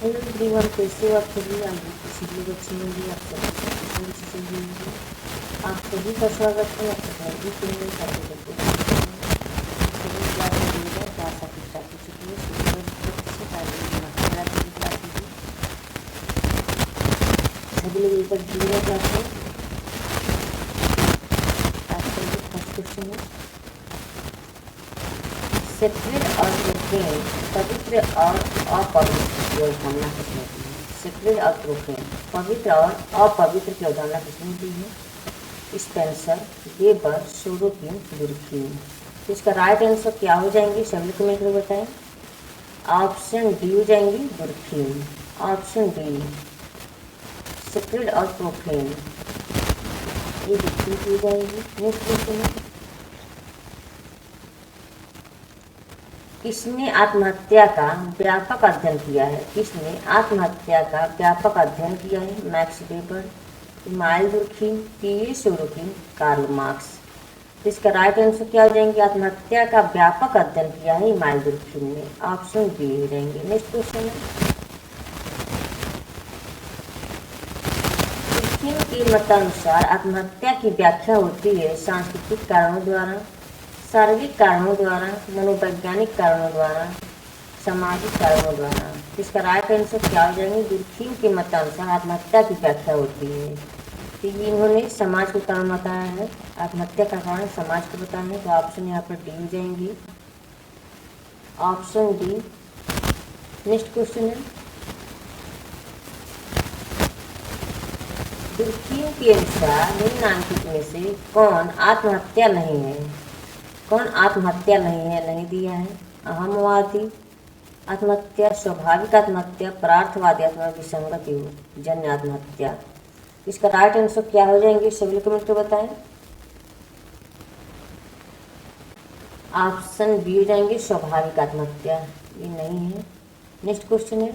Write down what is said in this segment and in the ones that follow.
Hello everyone, कैसे हो आप सभी। आप सभी लोग अच्छे होंगे, आप सभी अच्छे होंगे। आप सभी का स्वागत है आप टेक्नोलॉजी के लिए सभी क्लास में मिलेगा। क्लास आपकी स्टार्ट हो चुकी है। सभी लोग ऊपर जुड़े क्लास में। आज का जो फर्स्ट क्वेश्चन है, सेक्रेड और प्रोफेन, पवित्र और अपवित्र की अवधारणा किसने दी है। सेक्रेड और प्रोफेन, पवित्र और अपवित्र की अवधारणा किसने दी है। Spencer, weber, Sorokin, Durkheim. तो इसका राइट आंसर क्या हो जाएंगे, सभी कमेंट में बताएं। ऑप्शन डी हो जाएंगी दुर्खीम। ऑप्शन डी सेक्रेड और प्रोफेन, ये दुर्खीम की हो जाएगी। नेक्स्ट क्वेश्चन है, किसने आत्महत्या का व्यापक अध्ययन किया है। किसने आत्महत्या का व्यापक अध्ययन किया है। मैक्स वेबर, इमाइल दुर्खीम, पीए सोरोकिन, कार्ल मार्क्स। तो इसका राइट आंसर क्या हो जाएंगे, आत्महत्या का व्यापक अध्ययन किया है इमाइल दुर्खीम ने। ऑप्शन बी हो जाएंगे। नेक्स्ट क्वेश्चन है, दुर्खीम के मतानुसार आत्महत्या की व्याख्या होती है सांस्कृतिक कारणों द्वारा, शारीरिक कारणों द्वारा, मनोवैज्ञानिक कारणों द्वारा, सामाजिक कारणों द्वारा। इसका राइट आंसर क्या हो जाएंगे, दुर्खीम के मतानुसार आत्महत्या की व्याख्या होती है। तो ये इन्होंने समाज को कारण बताया है, आत्महत्या का कारण समाज को बताया है। तो ऑप्शन यहाँ पर डी हो जाएंगी। Option D. नेक्स्ट क्वेश्चन है, दुर्खीम के अनुसार निम्नलिखित में से कौन आत्महत्या नहीं है। कौन आत्महत्या नहीं है, नहीं दिया है। अहमवादी आत्महत्या, स्वाभाविक आत्महत्या, परार्थवादी आत्महत्या, विसंगति जन्य आत्महत्या। इसका राइट आंसर क्या हो जाएंगे, सभी कमेंट में बताएं। ऑप्शन बी हो जाएंगे स्वाभाविक आत्महत्या, ये नहीं है। नेक्स्ट क्वेश्चन है,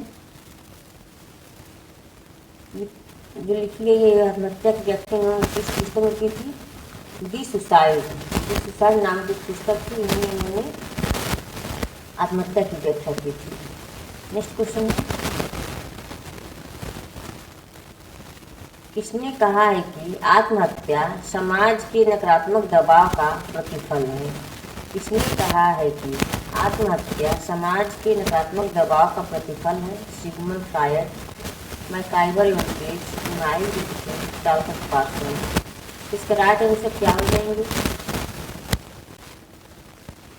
जो लिखी गई है आत्महत्या की व्याख्या उन्होंने किस पुस्तक में की थी। दी सुसाइड, दी सुसाइड नाम की पुस्तक थी, इन्होंने आत्महत्या की व्याख्या की थी। नेक्स्ट क्वेश्चन है, किसने कहा है कि आत्महत्या समाज के नकारात्मक दबाव का प्रतिफल है। किसने कहा है कि आत्महत्या समाज के नकारात्मक दबाव का प्रतिफल है। सिगमंड फ्रायड, मैकाइवर योंकेस, इमाइल दुर्खीम, टॉमस पार्सन। इसका राइट आंसर क्या हो जाएंगे,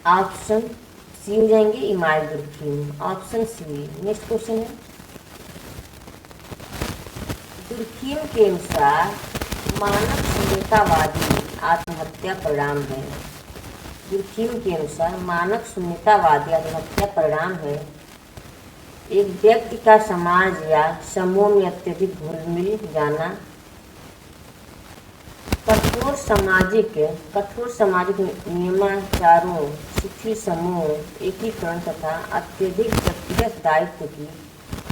ऑप्शन सी हो जाएंगे Emile Durkheim. Option C. Next question है, दुर्खीम के अनुसार मानव शून्यतावादी आत्महत्या परिणाम है। दुर्खीम के अनुसार मानव शून्यतावादी आत्महत्या परिणाम है एक व्यक्ति का समाज या समूह में अत्यधिक घुल मिल जाना, कठोर सामाजिक नियमाचारों, शिथिल समूह, एकीकरण तथा अत्यधिक व्यक्तिगत दायित्व की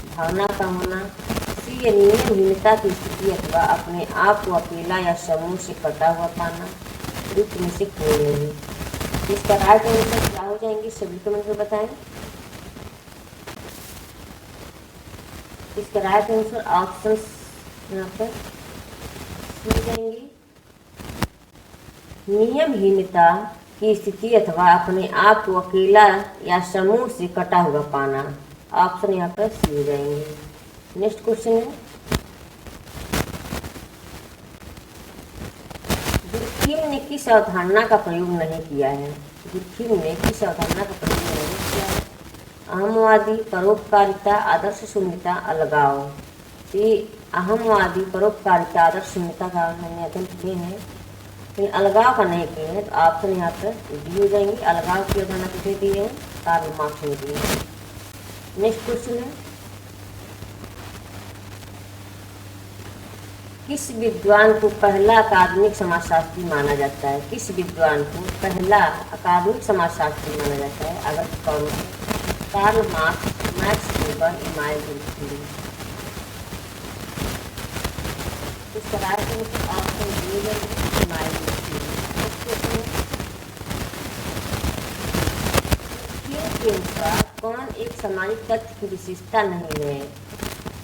भावना का होना, किसी नियमहीनता की स्थिति अथवा अपने आप को अकेला या समूह से कटा हुआ पाना, रुक में से कोई नहीं। इसका राइट आंसर क्या हो जाएंगे, सभी कमेंट में बताएं। इसका राइट आंसर ऑप्शन यहाँ पर हो जाएंगे, नियमहीनता की स्थिति अथवा अपने आप को अकेला या समूह से कटा हुआ पाना। ऑप्शन यहाँ पर सी हो जाएंगे। नेक्स्ट क्वेश्चन है, दुर्खीम ने किस अवधारणा का प्रयोग नहीं किया है। दुर्खीम ने किस अवधारणा का प्रयोग नहीं किया है। अहमवादी, परोपकारिता, आदर्श शून्यता, अलगाव। ये अहमवादी, परोपकारिता, आदर्श शून्यता का हमने अध्ययन किए हैं, लेकिन अलगाव का नहीं किए हैं। तो ऑप्शन यहाँ पर डी हो जाएंगे। अलगाव की अवधारणा किसे दी है, कार्ल मार्क्स ने दी है। नेक्स्ट क्वेश्चन है, किस विद्वान को पहला अकादमिक समाजशास्त्री माना जाता है। किस विद्वान को पहला अकादमिक समाजशास्त्री माना जाता है। August Comte, Karl Marx, Max Weber, Emile Durkheim. इसका राइट आंसर ऑप्शन डी है इमाइल दुर्खीम। के अनुसार कौन एक सामाजिक तथ्य की विशेषता नहीं है?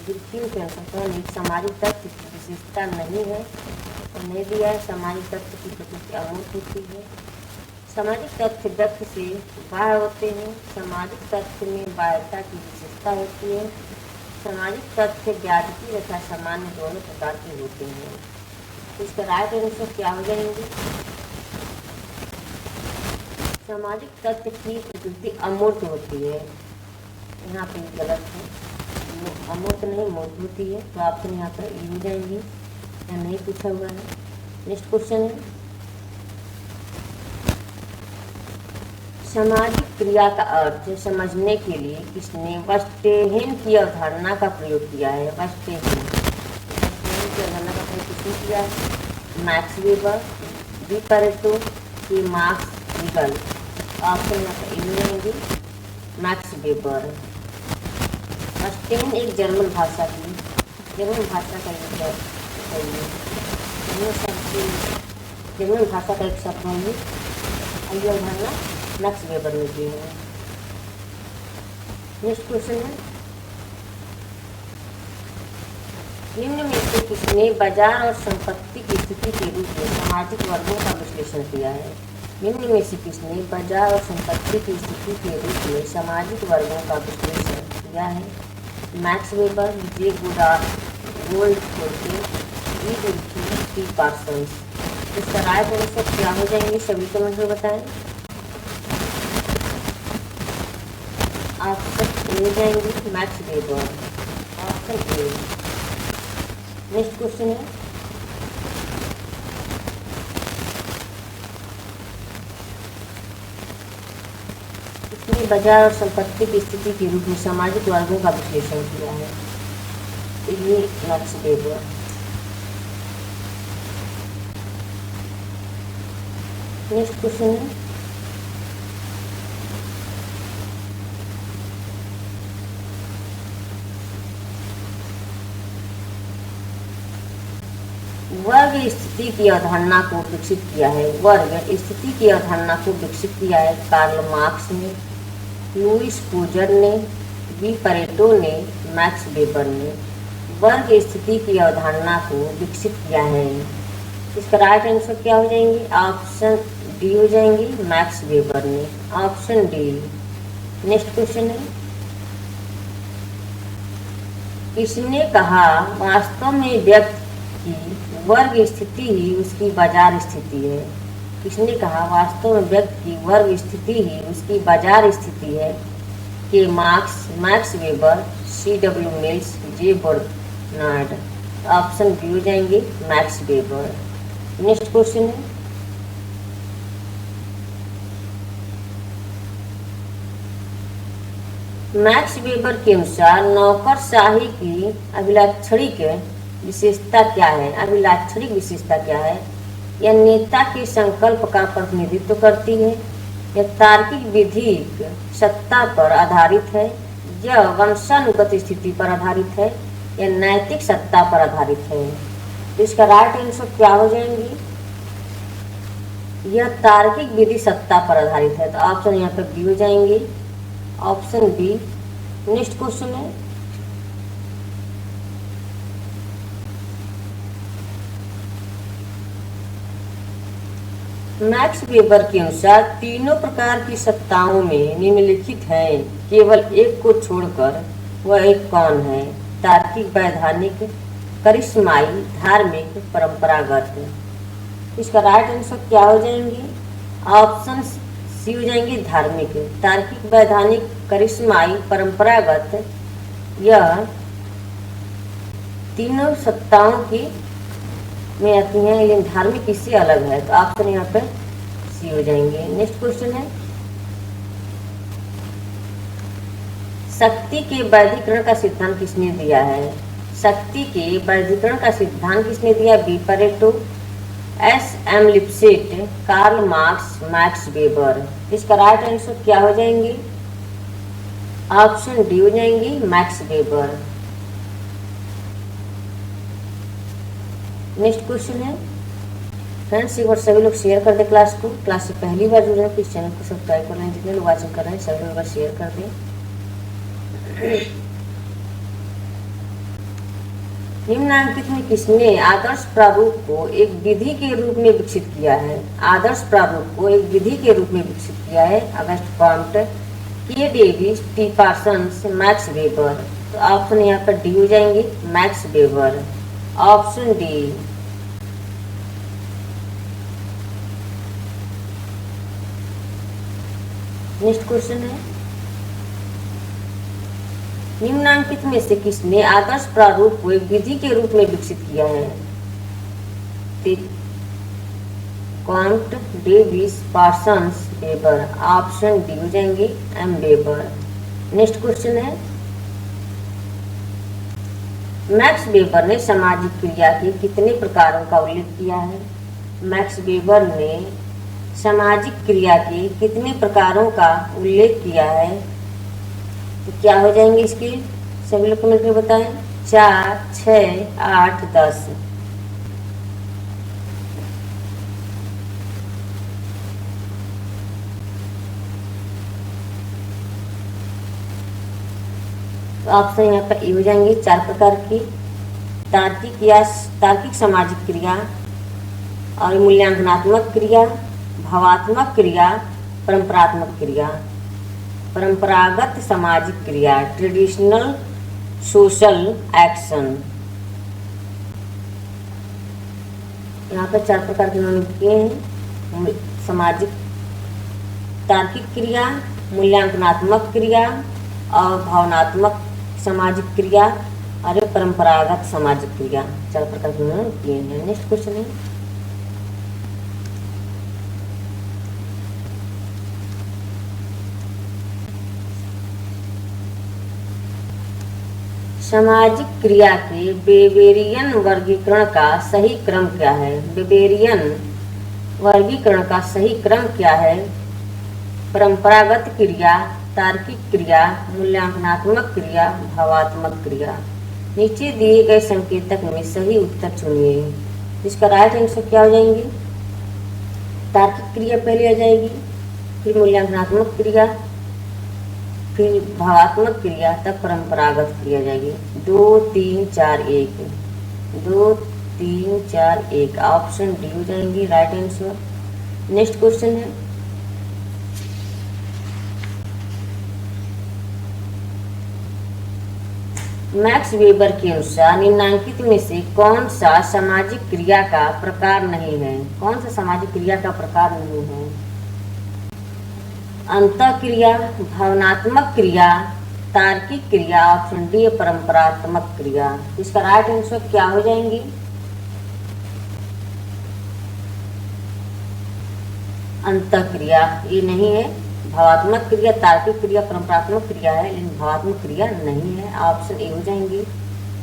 बिल्कुल कैंसर कौन एक सामाजिक तथ्य की विशेषता नहीं है? तो नहीं दिया है। सामाजिक तथ्य की प्रकृति अमूर्त होती है। सामाजिक तथ्य व्यक्ति से बाहर होते हैं। सामाजिक तथ्य में बाह्यता की विशेषता होती है। सामाजिक तथ्य व्यापकी तथा सामान्य दोनों प्रकार के होते हैं। इसका राइट आंसर क्या हो जाएंगे? सामाजिक तथ्य की प्रकृति अमूर्त होती है। यहाँ पे गलत है, अमूर्त नहीं मूर्त होती है, तो ऑप्शन यहाँ पर ई हो जाएंगे। या नहीं पूछा हुआ है। नेक्स्ट क्वेश्चन है, सामाजिक क्रिया का अर्थ समझने के लिए किसने वर्स्टेहेन की अवधारणा का प्रयोग किया है? वर्स्टेहेन की अवधारणा का प्रयोग किसने किया है? मैक्स वेबर, डी पैरेटो की मार्क्स रीगल। ऑप्शन यहाँ पर ए रहेंगे, मैक्स वेबर। वर्स्टेहेन एक जर्मन भाषा का जर्मन भाषा का एक शब्द है ये। यह अवधारणा मैक्स वेबर ने दी है। नेक्स्ट क्वेश्चन है, निम्न में से किसने बाजार और संपत्ति की स्थिति के रूप में सामाजिक वर्गों का विश्लेषण किया है? निम्न में से किसने बाजार और संपत्ति की स्थिति के रूप में सामाजिक वर्गों का विश्लेषण किया है? मैक्स वेबर, जे गोल्डफोर्टे, ई डुल्फी, टी पार्सन्स। इसका राइट आंसर क्या हो जाएंगे? सभी कमेंट में बताएं। ऑप्शन ए हो जाएंगे, Max weber. Option A. Next question है, इसने बाजार और संपत्ति की स्थिति के रूप में सामाजिक वर्गों का विश्लेषण किया है। ये मैक्स वेबर। नेक्स्ट क्वेश्चन है, वर्ग स्थिति की अवधारणा को विकसित किया है। वर्ग स्थिति की अवधारणा को विकसित किया है कार्ल मार्क्स ने, लुईस पोजर ने, डी पैरेटो ने, मैक्स वेबर ने। वर्ग स्थिति की अवधारणा को विकसित किया है। इसका राइट आंसर क्या हो जाएंगे? ऑप्शन डी हो जाएंगे, मैक्स वेबर ने। Option D. नेक्स्ट क्वेश्चन है, किसने कहा वास्तव में व्यक्ति की वर्ग स्थिति ही उसकी बाजार स्थिति है? किसने कहा वास्तव में व्यक्ति की वर्ग स्थिति ही उसकी बाजार स्थिति है? K Marx, Max Weber, C W Mills, J Bernard. Option B हो जाएंगे, मैक्स वेबर। नेक्स्ट क्वेश्चन है, मैक्स वेबर के अनुसार नौकरशाही की अभिलाक्षणिक विशेषता क्या है? अभिलाक्षणिक विशेषता क्या है? यह नेता के संकल्प का प्रतिनिधित्व करती है, यह तार्किक विधिक सत्ता पर आधारित है, यह वंशानुगत स्थिति पर आधारित है, यह नैतिक सत्ता पर आधारित है। तो इसका राइट आंसर क्या हो जाएंगी? यह तार्किक विधि सत्ता पर आधारित है। तो ऑप्शन यहाँ पर बी हो जाएंगे, ऑप्शन बी। नेक्स्ट क्वेश्चन है, मैक्स वेबर के अनुसार तीनों प्रकार की सत्ताओं में निम्नलिखित है, केवल एक को छोड़कर। वह एक कौन है? तार्किक, वैधानिक, करिश्माई, धार्मिक, परंपरागत। इसका राइट आंसर क्या हो जाएंगे? ऑप्शन सी हो जाएंगे, धार्मिक। तार्किक, वैधानिक, करिश्माई, परंपरागत, यह तीनों सत्ताओं की में आती हैं, लेकिन धार्मिक इससे अलग है। तो ऑप्शन यहाँ पर सी हो जाएंगे। नेक्स्ट क्वेश्चन है, शक्ति के वैधीकरण का सिद्धांत किसने दिया है? शक्ति के वैधीकरण का सिद्धांत किसने दिया? V Pareto, S M Lipset, Karl Marx, Max Weber. इसका राइट आंसर क्या हो जाएंगे? ऑप्शन डी हो जाएंगी, मैक्स वेबर। नेक्स्ट क्वेश्चन है, फ्रेंड्स एक बार सभी लोग शेयर कर दें क्लास को। क्लास से पहली बार जुड़ रहे हैं तो इस चैनल को सब्सक्राइब कर लें। जितने लोग वाचिंग कर रहे हैं सभी लोग शेयर कर दें। निम्नांकित में किसने आदर्श प्रारूप को एक विधि के रूप में विकसित किया है? आदर्श प्रारूप को एक विधि के रूप में विकसित किया है। अगस्ट कॉम्ट, के Davis, T Parsons, max weber. तो ऑप्शन यहाँ पर डी हो जाएंगे, Max weber. Option D. Next question है, निम्नांकित में से किसने आदर्श प्रारूप को एक विधि के रूप में विकसित किया है? Comte, Davis, Parsons, weber. Option D हो जाएंगे, एम वेबर। नेक्स्ट क्वेश्चन है, मैक्स वेबर ने सामाजिक क्रिया के कितने प्रकारों का उल्लेख किया है? मैक्स वेबर ने सामाजिक क्रिया के कितने प्रकारों का उल्लेख किया है? तो क्या हो जाएंगे इसके? सभी लोग कमेंट में बताएं। 4, 6, 8, 10। तो ऑप्शन यहाँ पर ए हो जाएंगे, 4 प्रकार की। तार्किक या तार्किक सामाजिक क्रिया और मूल्यांकनात्मक क्रिया, भावात्मक क्रिया, परंपरात्मक क्रिया। परंपरागत सामाजिक क्रिया, ट्रेडिशनल सोशल एक्शन। यहाँ पर 4 प्रकार के उन्होंने किए हैं, सामाजिक तार्किक क्रिया, मूल्यांकनात्मक क्रिया और भावनात्मक सामाजिक क्रिया और परंपरागत सामाजिक क्रिया। 4 प्रकार के उन्होंने किए हैं। नेक्स्ट क्वेश्चन है, सामाजिक क्रिया के वेबेरियन वर्गीकरण का सही क्रम क्या है? वेबेरियन वर्गीकरण का सही क्रम क्या है? परंपरागत क्रिया, तार्किक क्रिया, मूल्यांकनात्मक क्रिया, भावात्मक क्रिया। नीचे दिए गए संकेतक में सही उत्तर चुनिए। इसका राइट आंसर क्या हो जाएंगे? तार्किक क्रिया पहले आ जाएगी, फिर मूल्यांकनात्मक क्रिया, फिर भावात्मक क्रिया, तब परंपरागत क्रिया जाएगी। 2, 3, 4, 1। 2, 3, 4, 1। ऑप्शन डी हो जाएंगी राइट आंसर। नेक्स्ट क्वेश्चन है, मैक्स वेबर के अनुसार निम्नांकित में से कौन सा सामाजिक क्रिया का प्रकार नहीं है? कौन सा सामाजिक क्रिया का प्रकार नहीं है? अंतःक्रिया, भावनात्मक क्रिया, तार्किक क्रिया। ऑप्शन डी, परंपरात्मक क्रिया। इसका राइट आंसर क्या हो जाएंगी? अंतःक्रिया ये नहीं है। भावात्मक क्रिया, तार्किक क्रिया, परंपरात्मक क्रिया है, लेकिन भावात्मक क्रिया नहीं है। ऑप्शन ए हो जाएंगी।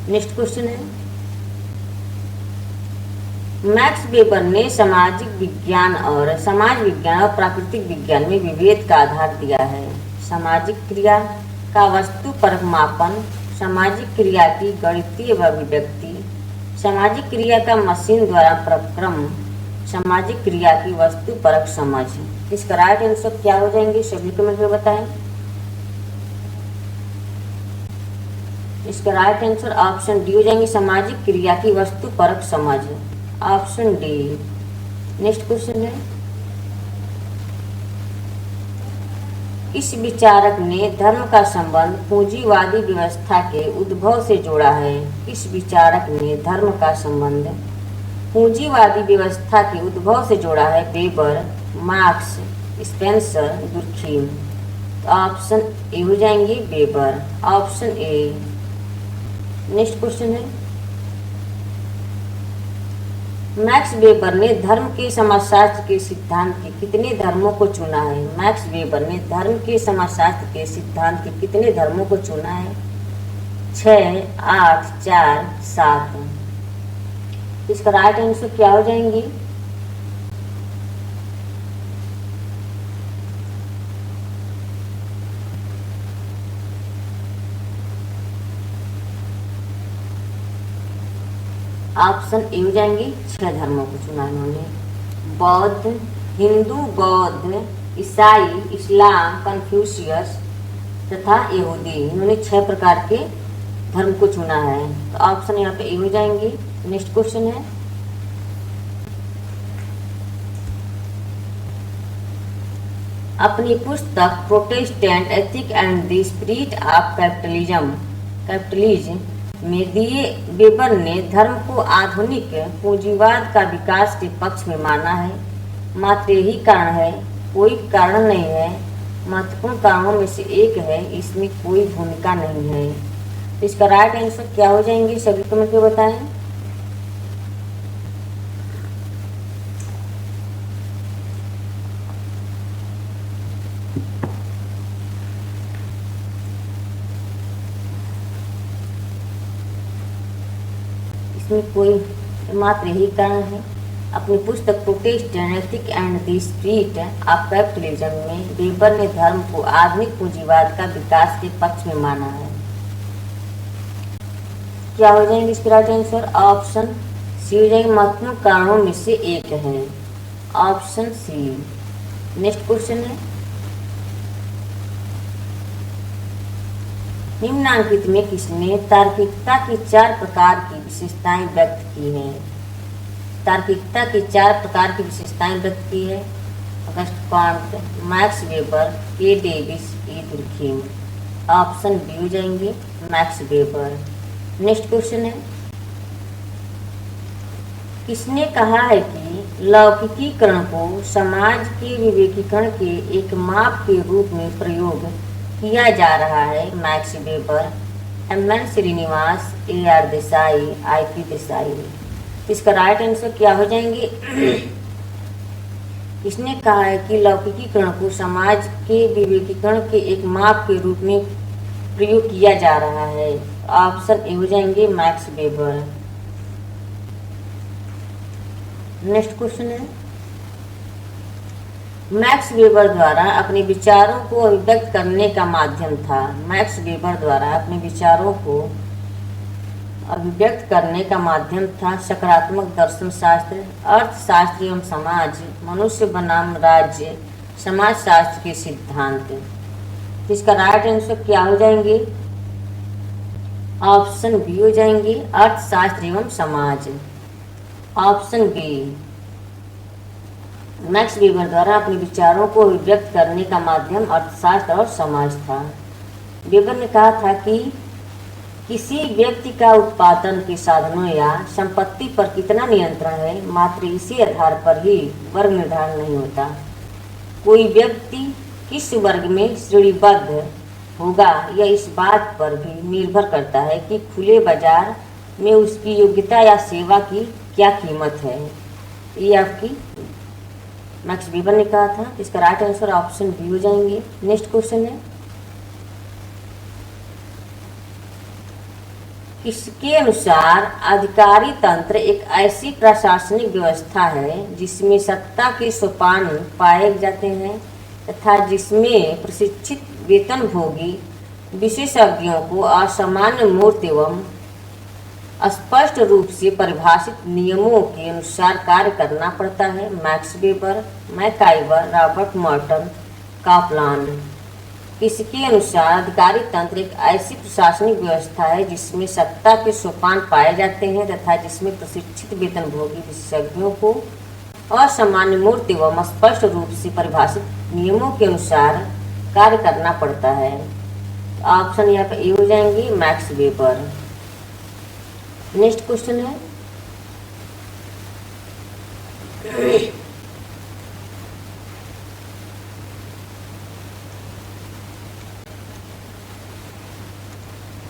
नेक्स्ट क्वेश्चन है, मैक्स वेबर ने सामाजिक विज्ञान और समाज विज्ञान और प्राकृतिक विज्ञान में विभेद का आधार दिया है। सामाजिक क्रिया का वस्तुपरक मापन, सामाजिक क्रिया की गणितीय अभिव्यक्ति, सामाजिक क्रिया का मशीन द्वारा प्रक्रम, सामाजिक क्रिया की वस्तुपरक समझ। इसका राइट आंसर क्या हो जाएंगे? सभी कमेंट में बताएं। इसका राइट आंसर ऑप्शन डी हो जाएंगे, सामाजिक क्रिया की वस्तुपरक समझ। Option D. नेक्स्ट क्वेश्चन है, इस विचारक ने धर्म का संबंध पूंजीवादी व्यवस्था के उद्भव से जोड़ा है। इस विचारक ने धर्म का संबंध पूंजीवादी व्यवस्था के उद्भव से जोड़ा है। Weber, marks, Spencer, Durkheim. तो ऑप्शन ए हो जाएंगे, weber. Option A. Next question है, मैक्स वेबर ने धर्म के समाजशास्त्र के सिद्धांत के कितने धर्मों को चुना है? मैक्स वेबर ने धर्म के समाजशास्त्र के सिद्धांत के कितने धर्मों को चुना है? 6, 8, 4, 7। इसका राइट आंसर क्या हो जाएंगी? ऑप्शन ए हो जाएंगे, 6 धर्मों को चुना इन्होंने। बौद्ध, हिंदू, बौद्ध, ईसाई, इस्लाम, कन्फ्यूशियस, तथा यहूदी, इन्होंने 6 प्रकार के धर्म को चुना है। तो ऑप्शन यहाँ पे ए हो जाएंगे। नेक्स्ट क्वेश्चन है, अपनी पुस्तक Protestant ethic and the spirit of capitalism में दिए वेबर ने धर्म को आधुनिक पूंजीवाद का विकास के पक्ष में माना है। मात्र यही कारण है, कोई कारण नहीं है, महत्वपूर्ण कारणों में से एक है, इसमें कोई भूमिका नहीं है। तो इसका राइट आंसर क्या हो जाएंगे, सभी कमेंट में बताएं। इसमें कोई मात्र यही कारण है। अपनी पुस्तक Protestant ethic and the spirit of capitalism में वेबर ने धर्म को आधुनिक पूंजीवाद का विकास के पक्ष में माना है। क्या हो जाएंगे इसके राइट आंसर, ऑप्शन सी हो जाएंगे, महत्वपूर्ण कारणों में से एक है, ऑप्शन सी। नेक्स्ट क्वेश्चन है, निम्नांकित में किसने तार्किकता की 4 प्रकार की विशेषताएं व्यक्त की हैं। तार्किकता की 4 प्रकार की विशेषताएं व्यक्त की है। अगस्ट कॉन्ट, मैक्स वेबर, के डेविस, ई दुर्खीम। ऑप्शन बी हो जाएंगे, मैक्स वेबर। नेक्स्ट क्वेश्चन है, किसने कहा है कि लौकिकीकरण को समाज के विवेकीकरण के एक माप के रूप में प्रयोग किया जा रहा है। Max Weber, M N. Srinivas, A R. Desai, I P. Desai. इसका राइट आंसर क्या हो जाएंगे, किसने कहा है कि लौकिकीकरण को समाज के विवेकीकरण के एक माप के रूप में प्रयोग किया जा रहा है। ऑप्शन ए हो जाएंगे, मैक्स वेबर। नेक्स्ट क्वेश्चन है, मैक्स वेबर द्वारा अपने विचारों को अभिव्यक्त करने का माध्यम था। मैक्स वेबर द्वारा अपने विचारों को अभिव्यक्त करने का माध्यम था सकारात्मक दर्शन शास्त्र, अर्थशास्त्र एवं समाज, मनुष्य बनाम राज्य समाजशास्त्र के सिद्धांत। इसका राइट आंसर क्या हो जाएंगे, ऑप्शन बी हो जाएंगे, अर्थशास्त्र एवं समाज। ऑप्शन बी, मैक्स वेबर द्वारा अपने विचारों को अभिव्यक्त करने का माध्यम अर्थशास्त्र और समाज था। वेबर ने कहा था कि किसी व्यक्ति का उत्पादन के साधनों या संपत्ति पर कितना नियंत्रण है, मात्र इसी आधार पर ही वर्ग निर्धारण नहीं होता। कोई व्यक्ति किस वर्ग में श्रेणीबद्ध होगा यह इस बात पर भी निर्भर करता है कि खुले बाजार में उसकी योग्यता या सेवा की क्या कीमत है। ये आपकी मैक्स वेबर ने कहा था। इसका राइट आंसर ऑप्शन बी हो जाएंगे। नेक्स्ट क्वेश्चन है, किसके अनुसार अधिकारी तंत्र एक ऐसी प्रशासनिक व्यवस्था है जिसमें सत्ता के सोपान पाए जाते हैं तथा जिसमें प्रशिक्षित वेतनभोगी विशेषज्ञों को असामान्य मूर्त एवं स्पष्ट रूप से परिभाषित नियमों के अनुसार कार्य करना पड़ता है। Max Weber, MacIver, Robert Merton, Kaplan. इसके अनुसार अधिकारी तंत्र एक ऐसी प्रशासनिक व्यवस्था है जिसमें सत्ता के सोपान पाए जाते हैं तथा जिसमें प्रशिक्षित वेतनभोगी विशेषज्ञों को असामान्य मूर्त एवं स्पष्ट रूप से परिभाषित नियमों के अनुसार कार्य करना पड़ता है। ऑप्शन यहाँ पे ए हो जाएंगे, मैक्स वेबर। नेक्स्ट क्वेश्चन है,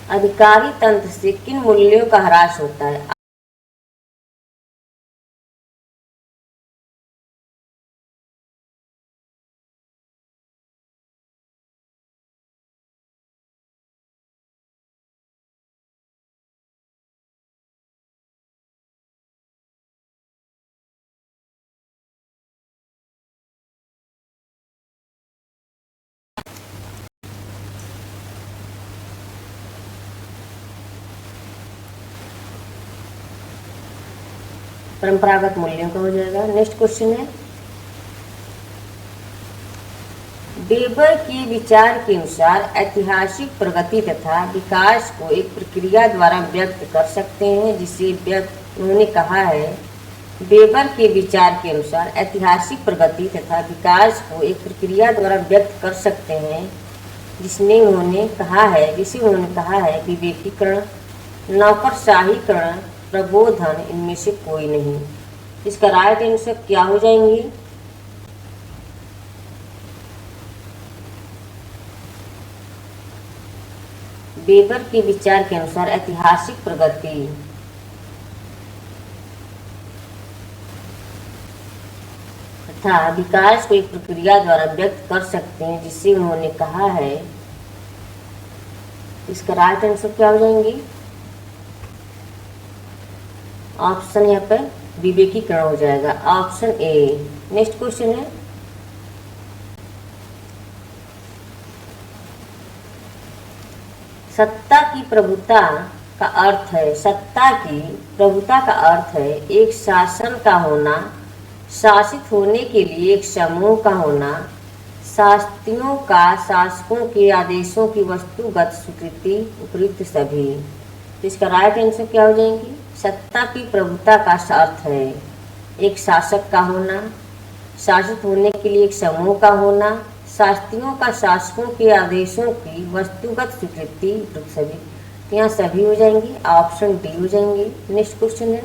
अधिकारी तंत्र से किन मूल्यों का ह्रास होता है। परंपरागत मूल्यों का हो जाएगा। नेक्स्ट क्वेश्चन है, वेबर के विचार के अनुसार ऐतिहासिक प्रगति तथा विकास को एक प्रक्रिया द्वारा व्यक्त कर सकते हैं, जिसे उन्होंने कहा है। वेबर के विचार के अनुसार ऐतिहासिक प्रगति तथा विकास को एक प्रक्रिया द्वारा व्यक्त कर सकते हैं, जिसे उन्होंने कहा है विवेकीकरण, नौकरशाहीकरण, प्रबोधन, इनमें से कोई नहीं। इसका राइट आंसर क्या हो जाएंगे? वेबर के विचार के अनुसार ऐतिहासिक प्रगति तथा विकास को एक प्रक्रिया द्वारा व्यक्त कर सकते हैं, जिसे उन्होंने कहा है। इसका राइट आंसर क्या हो जाएंगे? ऑप्शन यहाँ पर विवेकीकरण हो जाएगा, ऑप्शन ए। नेक्स्ट क्वेश्चन है, सत्ता की प्रभुता का अर्थ है। सत्ता की प्रभुता का अर्थ है एक शासन का होना, शासित होने के लिए एक समूह का होना, शास्त्रियों का शासकों के आदेशों की वस्तुगत स्वीकृति, उपयुक्त सभी। तो इसका राइट आंसर क्या हो जाएंगी? सत्ता की प्रभुता का अर्थ है एक शासक का होना, शासित होने के लिए एक समूह का होना, शास्त्रियों का शासकों के आदेशों की वस्तुगत स्वीकृति, उपयुक्त सभी। तो यहाँ सभी हो जाएंगे, ऑप्शन डी हो जाएंगे। नेक्स्ट क्वेश्चन है,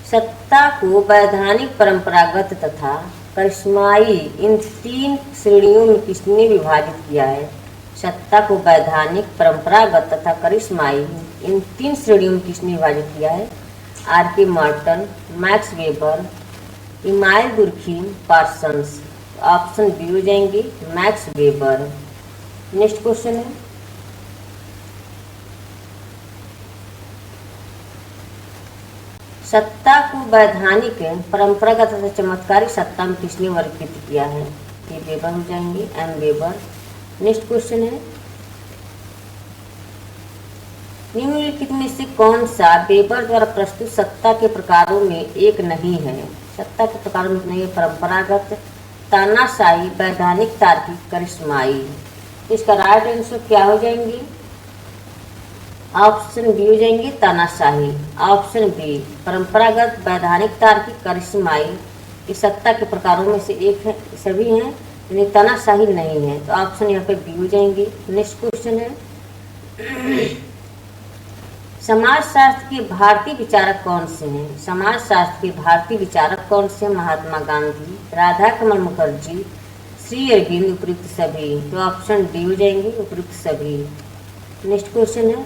सत्ता को वैधानिक, परंपरागत तथा करिश्माई इन तीन श्रेणियों में किसने विभाजित किया है? सत्ता को वैधानिक, परंपरागत तथा करिश्माई इन तीन श्रेणियों में किसने विभाजित किया है? R K. Merton, Max Weber, Emile Durkheim, Parsons. Option B हो जाएंगे, मैक्स वेबर। नेक्स्ट क्वेश्चन है, सत्ता को वैधानिक, परंपरागत तथा चमत्कारिक सत्ता में किसने वर्गीकृत किया है? ये वेबर हो जाएंगे, एम वेबर। नेक्स्ट क्वेश्चन है, निम्नलिखित में से कौन सा वेबर द्वारा प्रस्तुत सत्ता के प्रकारों में एक नहीं है? सत्ता के प्रकारों में नहीं है, परंपरागत, तानाशाही, वैधानिक, तार्किक, करिश्माई। इसका राइट आंसर क्या हो जाएंगे? ऑप्शन बी हो जाएंगे, तानाशाही। ऑप्शन बी, परंपरागत, वैधानिक, तार्किक, करिश्माई इस सत्ता के प्रकारों में से एक है, सभी हैं, यानी तानाशाही नहीं है। तो ऑप्शन यहाँ पे बी हो जाएंगे। नेक्स्ट क्वेश्चन है, समाजशास्त्र के भारतीय विचारक कौन से हैं? समाजशास्त्र के भारतीय विचारक कौन से? महात्मा गांधी, राधाकमल मुखर्जी, श्री अरविंद, उपयुक्त सभी। तो ऑप्शन डी हो जाएंगे, उपयुक्त सभी। नेक्स्ट क्वेश्चन है,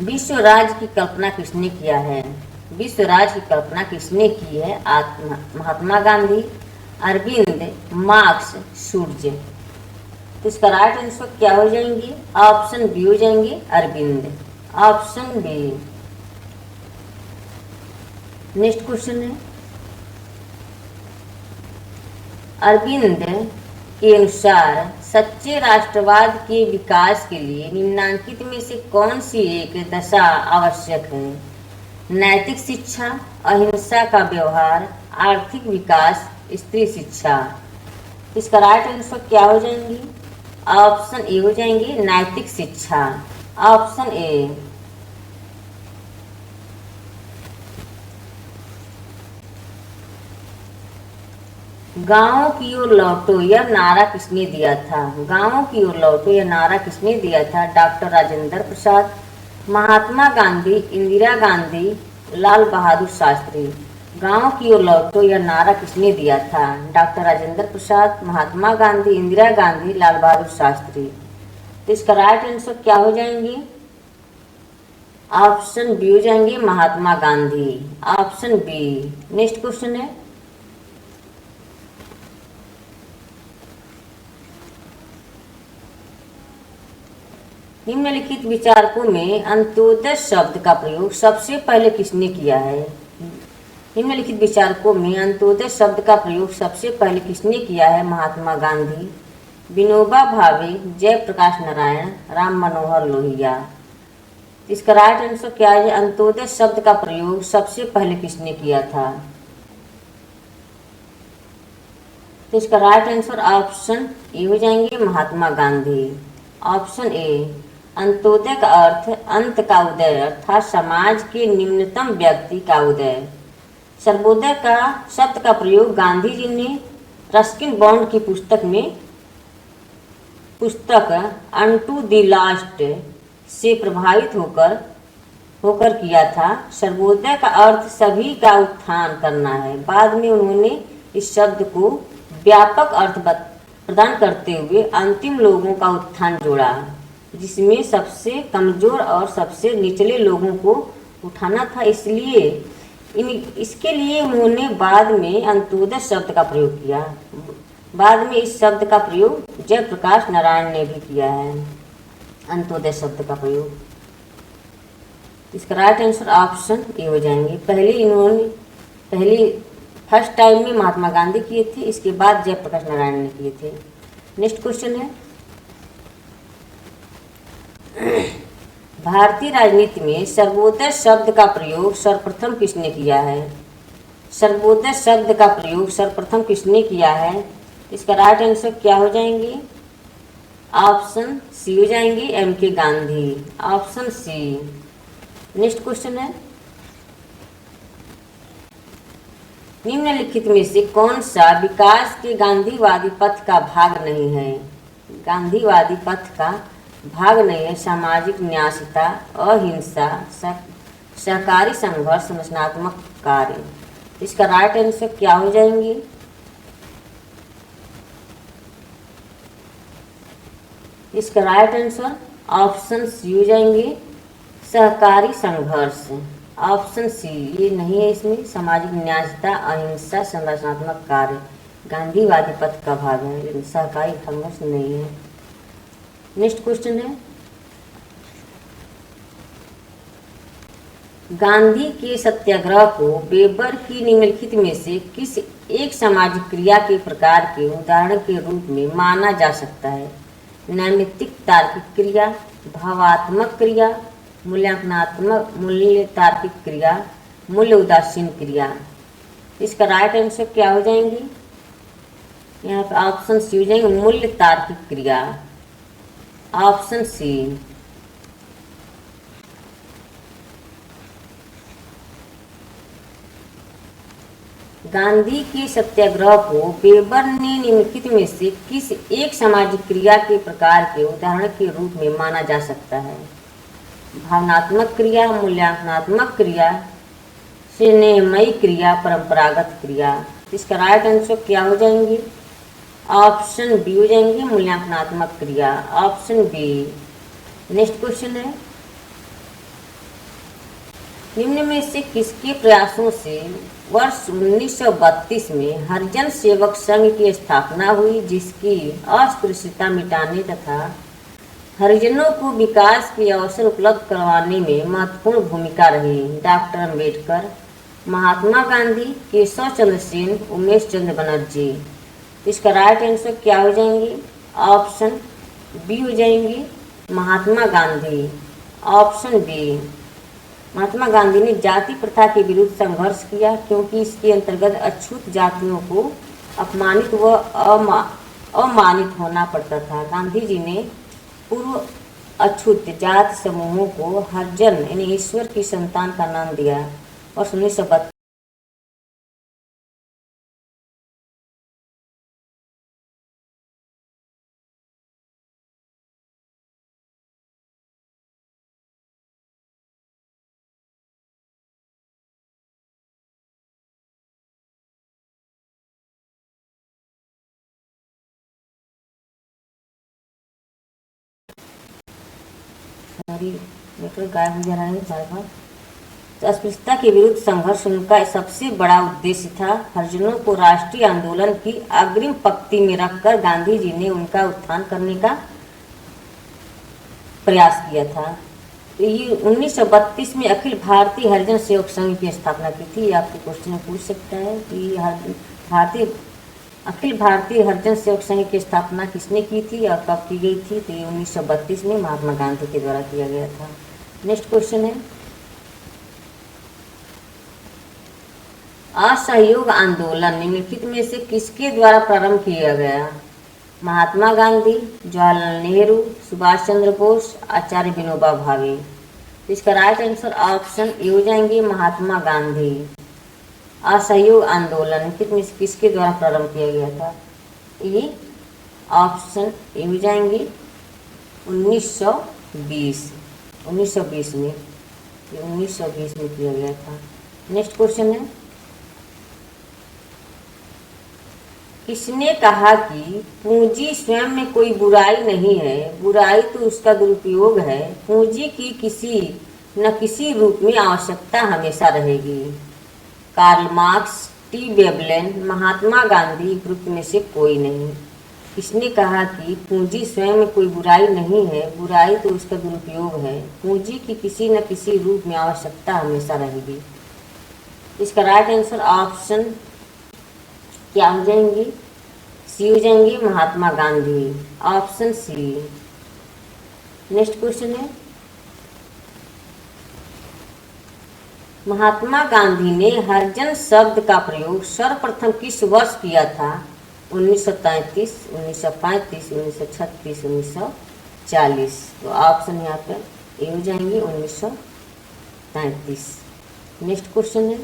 विश्व राज्य की कल्पना किसने किया है? विश्व राज्य की कल्पना किसने की है? महात्मा गांधी, अरविंद, मार्क्स, सूर्य। तो इसका राइट आंसर क्या हो जाएंगे? ऑप्शन बी हो जाएंगे, Arvind. Option B. Next question है, अरविंद के अनुसार सच्चे राष्ट्रवाद के विकास के लिए निम्नलिखित में से कौन सी एक दशा आवश्यक है? नैतिक शिक्षा, अहिंसा का व्यवहार, आर्थिक विकास, स्त्री शिक्षा। इसका राइट आंसर क्या हो जाएंगी? ऑप्शन ए हो जाएंगे, नैतिक शिक्षा। Option A. गांव की ओर लौटो यह नारा किसने दिया था? गांव की ओर लौटो यह नारा किसने दिया था? डॉक्टर राजेंद्र प्रसाद, महात्मा गांधी, इंदिरा गांधी, लाल बहादुर शास्त्री। गांव की ओर लौटो यह नारा किसने दिया था? डॉक्टर राजेंद्र प्रसाद, महात्मा गांधी, इंदिरा गांधी, लाल बहादुर शास्त्री। तो इसका राइट आंसर क्या हो जाएंगे? ऑप्शन बी हो जाएंगे, Mahatma Gandhi. Option B. Next question है, निम्नलिखित विचारकों में अंत्योदय शब्द का प्रयोग सबसे पहले किसने किया है? निम्नलिखित विचारकों में अंत्योदय शब्द का प्रयोग सबसे पहले किसने किया है? महात्मा गांधी, विनोबा भावे, जयप्रकाश नारायण, राम मनोहर लोहिया। इसका राइट आंसर क्या है? अंत्योदय शब्द का प्रयोग सबसे पहले किसने किया था? तो इसका राइट आंसर ऑप्शन ए हो जाएंगे, महात्मा गांधी। ऑप्शन ए, अंत्योदय का अर्थ अंत का उदय अर्थात समाज के निम्नतम व्यक्ति का उदय। सर्वोदय का शब्द का प्रयोग गांधी जी ने रस्किन बॉन्ड की पुस्तक अनटू द लास्ट से प्रभावित होकर किया था। सर्वोदय का अर्थ सभी का उत्थान करना है। बाद में उन्होंने इस शब्द को व्यापक अर्थ प्रदान करते हुए अंतिम लोगों का उत्थान जोड़ा, जिसमें सबसे कमजोर और सबसे निचले लोगों को उठाना था। इसके लिए उन्होंने बाद में अंत्योदय शब्द का प्रयोग किया। बाद में इस शब्द का प्रयोग जयप्रकाश नारायण ने भी किया है, अंत्योदय शब्द का प्रयोग। इसका राइट आंसर ऑप्शन ए हो जाएंगे। पहले फर्स्ट टाइम में महात्मा गांधी किए थे, इसके बाद जयप्रकाश नारायण ने किए थे। नेक्स्ट क्वेश्चन है, भारतीय राजनीति में सर्वोदय शब्द का प्रयोग सर्वप्रथम किसने किया है? सर्वोदय शब्द का प्रयोग सर्वप्रथम किसने किया है? इसका राइट आंसर क्या हो जाएंगे? ऑप्शन सी हो जाएंगे, M K Gandhi. Option C. Next question है, निम्नलिखित में से कौन सा विकास के गांधीवादी पथ का भाग नहीं है? गांधीवादी पथ का भाग नहीं है। सामाजिक न्यायिकता, अहिंसा, सहकारी संघर्ष, संरचनात्मक कार्य। इसका राइट आंसर क्या हो जाएंगे? इसका राइट आंसर ऑप्शन सी हो जाएंगे, सहकारी संघर्ष। ऑप्शन सी, ये नहीं है इसमें। सामाजिक न्यायिकता, अहिंसा, संरचनात्मक कार्य गांधीवादी पथ का भाग है, लेकिन सहकारी संघर्ष नहीं है। नेक्स्ट क्वेश्चन है, गांधी के सत्याग्रह को वेबर की निम्नलिखित में से किस एक सामाजिक क्रिया के प्रकार के उदाहरण के रूप में माना जा सकता है? नैमित्तिक तार्किक क्रिया, भावात्मक क्रिया, मूल्यांकनात्मक मूल्य तार्किक क्रिया, मूल्य उदासीन क्रिया। इसका राइट आंसर क्या हो जाएंगे? यहाँ पे ऑप्शन सी हो जाएंगे, मूल्य तार्किक क्रिया। Option C. गांधी के सत्याग्रह को वेबर ने निम्नलिखित में से किस एक सामाजिक क्रिया के प्रकार के उदाहरण के रूप में माना जा सकता है? भावनात्मक क्रिया, मूल्यांकनात्मक क्रिया, स्नेहमयी क्रिया, परंपरागत क्रिया। इसका राइट आंसर क्या हो जाएंगे? ऑप्शन बी हो जाएंगे, मूल्यांकनात्मक क्रिया। Option B. नेक्स्ट क्वेश्चन है, निम्न में से किसके प्रयासों से वर्ष 1932 में हरिजन सेवक संघ की स्थापना हुई, जिसकी अस्पृश्यता मिटाने तथा हरिजनों को विकास के अवसर उपलब्ध करवाने में महत्वपूर्ण भूमिका रही? डॉक्टर अंबेडकर, महात्मा गांधी, केशव चंद्र सेन, उमेश चंद्र बनर्जी। इसका राइट आंसर क्या हो जाएंगे? ऑप्शन बी हो जाएंगे, महात्मा गांधी। Option B. महात्मा गांधी ने जाति प्रथा के विरुद्ध संघर्ष किया, क्योंकि इसके अंतर्गत अछूत जातियों को अपमानित व अमानित होना पड़ता था। गांधी जी ने पूर्व अछूत जाति समूहों को हरिजन यानी ईश्वर की संतान का नाम दिया और 1932 गायब हो जा रहा है बार बार। तो अस्पृश्यता के विरुद्ध संघर्ष उनका सबसे बड़ा उद्देश्य था। हरिजनों को राष्ट्रीय आंदोलन की अग्रिम पंक्ति में रखकर गांधी जी ने उनका उत्थान करने का प्रयास किया था। तो ये 1932 में अखिल भारतीय हरिजन सेवक संघ की स्थापना की थी। आपके क्वेश्चन में पूछ सकता है कि भारतीय अखिल भारतीय हरिजन सेवक संघ की स्थापना किसने की थी और कब की गई थी? तो ये 1932 में महात्मा गांधी के द्वारा किया गया था। नेक्स्ट क्वेश्चन है, असहयोग आंदोलन निम्नलिखित में से किसके द्वारा प्रारंभ किया गया? महात्मा गांधी, जवाहरलाल नेहरू, सुभाष चंद्र बोस, आचार्य विनोबा भावे। तो इसका राइट आंसर ऑप्शन ए हो जाएंगे महात्मा गांधी। असहयोग आंदोलन निम्नलिखित में से किसके द्वारा प्रारंभ किया गया था? ये ऑप्शन ए हो जाएंगे 1920 में, ये 1920 में किया गया था। नेक्स्ट क्वेश्चन है, किसने कहा कि पूंजी स्वयं में कोई बुराई नहीं है, बुराई तो उसका दुरुपयोग है। पूंजी की किसी न किसी रूप में आवश्यकता हमेशा रहेगी। Karl Marx, T Veblen, Mahatma Gandhi, group में से कोई नहीं। किसने कहा कि पूंजी स्वयं में कोई बुराई नहीं है, बुराई तो उसका दुरुपयोग है। पूंजी की किसी न किसी रूप में आवश्यकता हमेशा रहेगी। इसका राइट आंसर ऑप्शन क्या हो जाएंगे? सी हो जाएंगे Mahatma Gandhi, option C. Next question है, महात्मा गांधी ने हरिजन शब्द का प्रयोग सर्वप्रथम किस वर्ष किया था? 1933, 1935, 1936, 1940। तो ऑप्शन यहाँ पर ए हो जाएंगे 1933। नेक्स्ट क्वेश्चन है,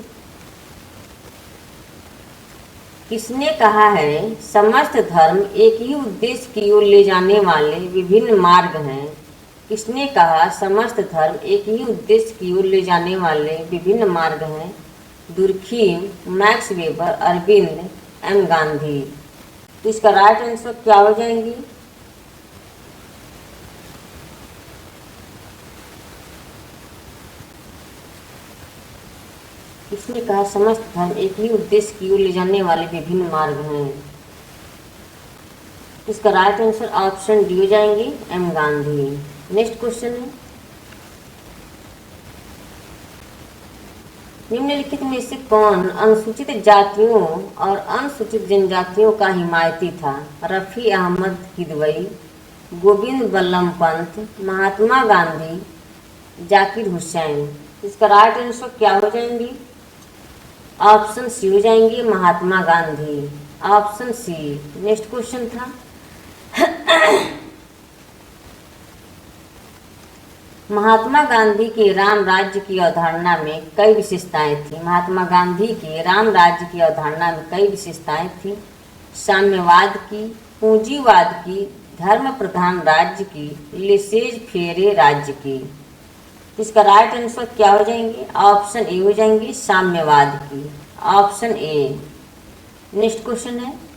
किसने कहा है समस्त धर्म एक ही उद्देश्य की ओर ले जाने वाले विभिन्न मार्ग हैं? किसने कहा समस्त धर्म एक ही उद्देश्य की ओर ले जाने वाले विभिन्न मार्ग हैं? Durkheim, Max Weber, Arvind, M Gandhi. तो इसका राइट आंसर क्या हो जाएंगी? किसने कहा समस्त धर्म एक ही उद्देश्य की ओर ले जाने वाले विभिन्न मार्ग हैं? इसका राइट आंसर ऑप्शन डी हो जाएंगे एम गांधी। नेक्स्ट क्वेश्चन है, निम्नलिखित में से कौन अनुसूचित जातियों और अनुसूचित जनजातियों का हिमायती था? रफ़ी अहमद किदवई, गोविंद बल्लभ पंत, महात्मा गांधी, जाकिर हुसैन। इसका राइट आंसर क्या हो जाएंगी? ऑप्शन सी हो जाएंगे Mahatma Gandhi, option C. Next question था, महात्मा गांधी के राम राज्य की अवधारणा में कई विशेषताएं थी। महात्मा गांधी के राम राज्य की अवधारणा में कई विशेषताएं थी। साम्यवाद की, पूंजीवाद की, धर्म प्रधान राज्य की, लेसेज फेरे राज्य की। इसका राइट आंसर क्या हो जाएंगे? ऑप्शन ए हो जाएंगे साम्यवाद की, ऑप्शन ए। नेक्स्ट क्वेश्चन है,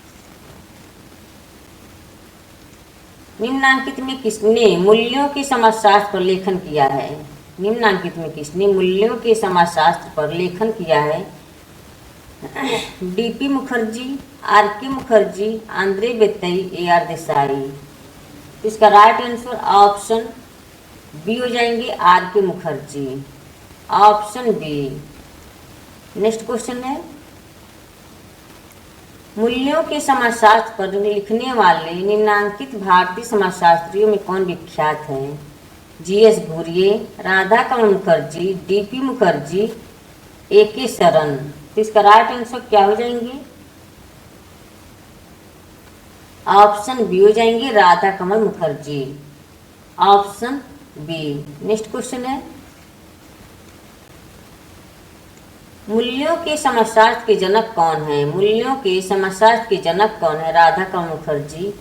निम्नांकित में किसने मूल्यों के समाजशास्त्र पर लेखन किया है? निम्नांकित में किसने मूल्यों के समाजशास्त्र पर लेखन किया है? D P Mukherjee, R K Mukherjee, Andre Beteille, A R Desai. इसका राइट आंसर ऑप्शन बी हो जाएंगे R K Mukherjee, option B. Next question है, मूल्यों के समाजशास्त्र पर लिखने वाले निम्नांकित भारतीय समाजशास्त्रियों में कौन विख्यात है? जीएस घुरिये, राधाकमल मुखर्जी, डीपी मुखर्जी, ए के शरण। तो इसका राइट आंसर क्या हो जाएंगे? ऑप्शन बी हो जाएंगे Radhakamal Mukherjee, option B. Next question है, मूल्यों के समाजशास्त्र के जनक कौन है? मूल्यों के समाजशास्त्र के जनक कौन है? राधाकमल मुखर्जी,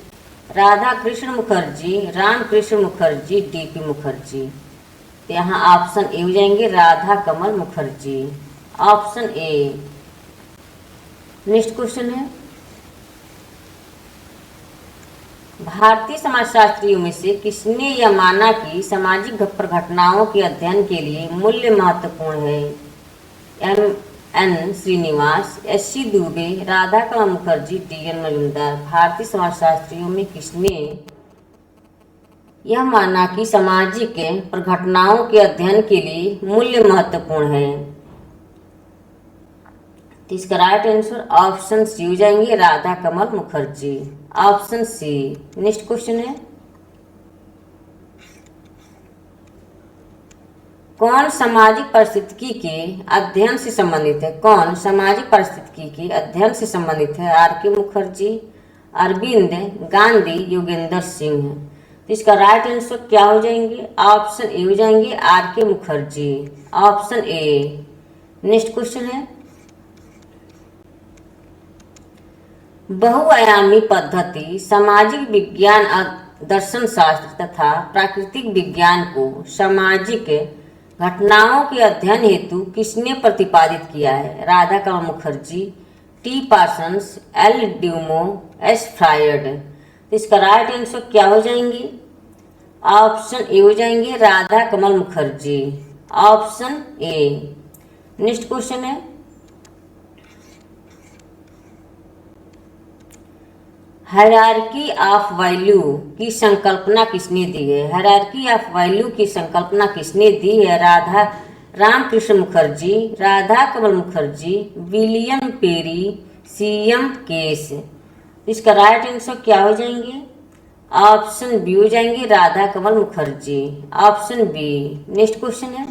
राधा कृष्ण मुखर्जी, रामकृष्ण मुखर्जी, डीपी मुखर्जी। तो यहाँ ऑप्शन ए हो जाएंगे Radhakamal Mukherjee, option A. Next question है, भारतीय समाजशास्त्रियों में से किसने यह माना कि सामाजिक घटनाओं के अध्ययन के लिए मूल्य महत्वपूर्ण है? M N Srinivas, S C Dubey, Radhakamal Mukherjee, D N Majumdar. भारतीय समाजशास्त्रियों में किसने यह मानना कि सामाजिक घटनाओं के अध्ययन के लिए मूल्य महत्वपूर्ण है। तो इसका राइट आंसर ऑप्शन सी हो जाएंगे, Radha Kamal Mukherjee, option C. Next question है, कौन सामाजिक पारिस्थितिकी के अध्ययन से संबंधित है? कौन सामाजिक पारिस्थितिकी के अध्ययन से संबंधित है? Are K Mukherjee, Arvind, Gandhi, Yogendra Singh. तो इसका राइट आंसर क्या हो जाएंगे? ऑप्शन ए हो जाएंगे, R K Mukherjee, option A. Next question है, बहुआयामी पद्धति सामाजिक विज्ञान, दर्शन शास्त्र तथा प्राकृतिक विज्ञान को सामाजिक घटनाओं के अध्ययन हेतु किसने प्रतिपादित किया है? Radha Kamal Mukherjee, T Parsons, L Dumont, S Freud. तो इसका राइट आंसर क्या हो जाएंगे? ऑप्शन ए हो जाएंगे, Radha Kamal Mukherjee, option A. Next question है, हायरार्की ऑफ वैल्यू की संकल्पना किसने दी है? हायरार्की ऑफ वैल्यू की संकल्पना किसने दी है? Radha Ramakrishna Mukherjee, Radha Kamal Mukherjee, William Perry, C M Case. इसका राइट आंसर क्या हो जाएंगे? ऑप्शन बी हो जाएंगे, Radha Kamal Mukherjee, option B. Next question है,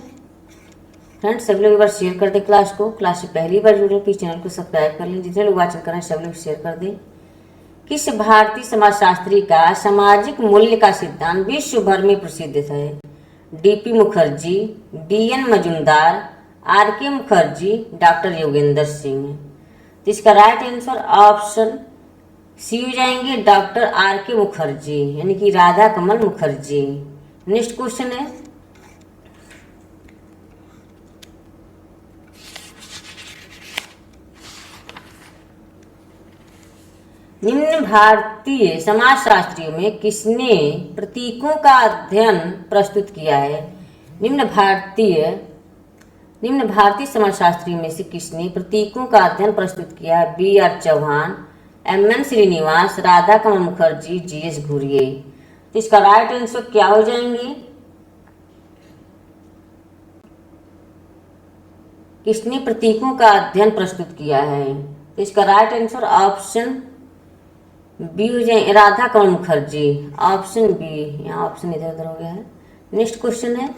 फ्रेंड्स सभी लोग एक बार शेयर कर दें क्लास को। क्लास से पहली बार जुड़े प्लीज चैनल को सब्सक्राइब कर लें। जितने लोग वाचिंग कर रहे हैं सभी लोग शेयर कर दें। किस भारतीय समाजशास्त्री का सामाजिक मूल्य का सिद्धांत विश्व भर में प्रसिद्ध है? D P Mukherjee, D N Majumdar, R K Mukherjee, doctor Yogendra Singh. तो इसका राइट आंसर ऑप्शन सी हो जाएंगे, डॉक्टर आर के मुखर्जी, यानी कि राधा कमल मुखर्जी। नेक्स्ट क्वेश्चन है, निम्न भारतीय समाजशास्त्रियों में किसने प्रतीकों का अध्ययन प्रस्तुत किया है? निम्न भारतीय समाजशास्त्रियों में से किसने प्रतीकों का अध्ययन प्रस्तुत किया है? B R Chauhan, M N Srinivas, Radha Kamal Mukherjee, G S Ghurye. तो इसका राइट आंसर क्या हो जाएंगे? किसने प्रतीकों का अध्ययन प्रस्तुत किया है? तो इसका राइट आंसर ऑप्शन बी हो जाए, राधा कमल मुखर्जी, ऑप्शन बी। यहाँ ऑप्शन इधर उधर हो गया है। नेक्स्ट क्वेश्चन है,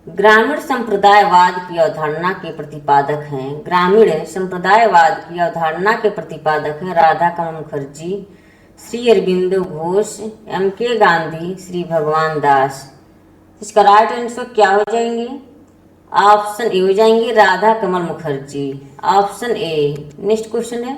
ग्रामीण संप्रदायवाद की अवधारणा के प्रतिपादक हैं? ग्रामीण संप्रदायवाद की अवधारणा के प्रतिपादक हैं राधा कमल मुखर्जी, श्री अरविंदो घोष, एम के गांधी, श्री भगवान दास। इसका राइट आंसर क्या हो जाएंगे? ऑप्शन ए हो जाएंगे, Radha Kamal Mukherjee, option A. Next question है,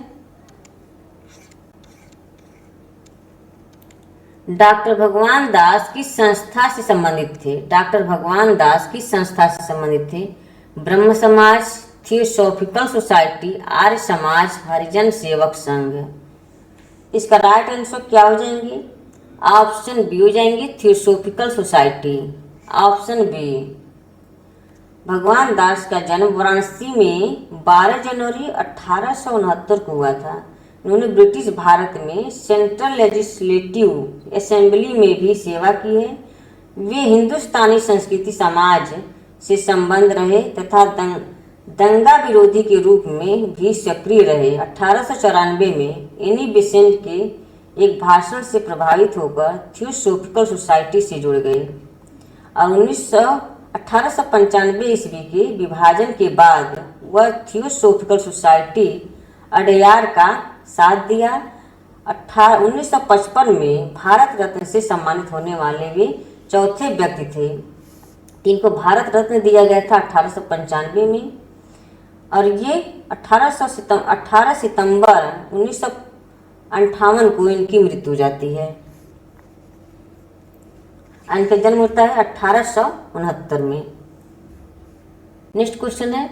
डॉक्टर भगवान दास किस संस्था से संबंधित थे? डॉक्टर भगवान दास किस संस्था से संबंधित थे? ब्रह्म समाज, थियोसॉफिकल सोसाइटी, आर्य समाज, हरिजन सेवक संघ। इसका राइट आंसर क्या हो जाएंगे? ऑप्शन बी हो जाएंगे, थियोसॉफिकल सोसाइटी, ऑप्शन बी। भगवान दास का जन्म वाराणसी में 12 जनवरी 1869 को हुआ था। उन्होंने ब्रिटिश भारत में सेंट्रल लेजिस्लेटिव असेंबली में भी सेवा की है। वे हिंदुस्तानी संस्कृति समाज से संबंध रहे तथा दंगा विरोधी के रूप में भी सक्रिय रहे। 1894 में एनी बेसेंट के एक भाषण से प्रभावित होकर थियोसॉफिकल सोसाइटी से जुड़ गए और 1895 ईस्वी के विभाजन के बाद वह थियोसॉफिकल सोसाइटी अडयार का साथ दिया। 1955 में भारत रत्न से सम्मानित होने वाले वे चौथे व्यक्ति थे। इनको भारत रत्न दिया गया था 1895 में और ये 18 सितंबर 1958 को इनकी मृत्यु हो जाती है। इनका जन्म होता है 1869 में। नेक्स्ट क्वेश्चन है,